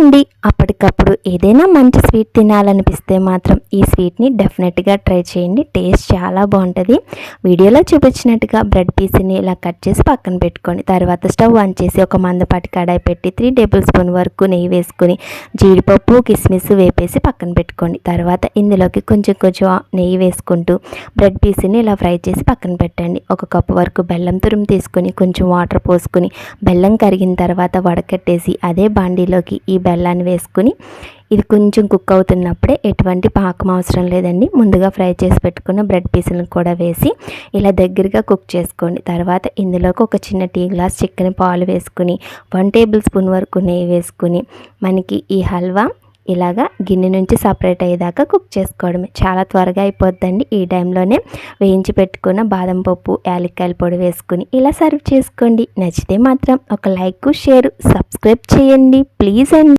అండి, అప్పటికప్పుడు ఏదైనా మంచి స్వీట్ తినాలనిపిస్తే మాత్రం ఈ స్వీట్ని డెఫినెట్గా ట్రై చేయండి. టేస్ట్ చాలా బాగుంటుంది. వీడియోలో చూపించినట్టుగా బ్రెడ్ పీస్ని ఇలా కట్ చేసి పక్కన పెట్టుకోండి. తర్వాత స్టవ్ ఆన్ చేసి ఒక మందపాటి కడాయి పెట్టి 3 టేబుల్ స్పూన్ వరకు నెయ్యి వేసుకుని జీడిపప్పు కిస్మిస్ వేపేసి పక్కన పెట్టుకోండి. తర్వాత ఇందులోకి కొంచెం నెయ్యి వేసుకుంటూ బ్రెడ్ పీస్ని ఇలా ఫ్రై చేసి పక్కన పెట్టండి. 1 కప్పు వరకు బెల్లం తురుము తీసుకుని కొంచెం వాటర్ పోసుకుని బెల్లం కరిగిన తర్వాత వడకట్టేసి అదే బాండీలోకి ఈ బెల్లాన్ని వేసుకుని ఇది కొంచెం కుక్ అవుతున్నప్పుడే ఎటువంటి పాకం అవసరం లేదండి. ముందుగా ఫ్రై చేసి పెట్టుకున్న బ్రెడ్ పీసులను కూడా వేసి ఇలా దగ్గరగా కుక్ చేసుకోండి. తర్వాత ఇందులోకి ఒక చిన్న టీ గ్లాస్ చిక్కని పాలు వేసుకుని 1 టేబుల్ స్పూన్ వరకు నెయ్యి వేసుకుని మనకి ఈ హల్వా ఇలాగా గిన్నె నుంచి సపరేట్ అయ్యేదాకా కుక్ చేసుకోవడమే. చాలా త్వరగా అయిపోద్దండి. ఈ టైంలోనే వేయించి పెట్టుకున్న బాదం పప్పు యాలక్కాయల పొడి వేసుకుని ఇలా సర్వ్ చేసుకోండి. నచ్చితే మాత్రం ఒక లైక్ షేర్ సబ్స్క్రైబ్ చేయండి ప్లీజ్ అండి.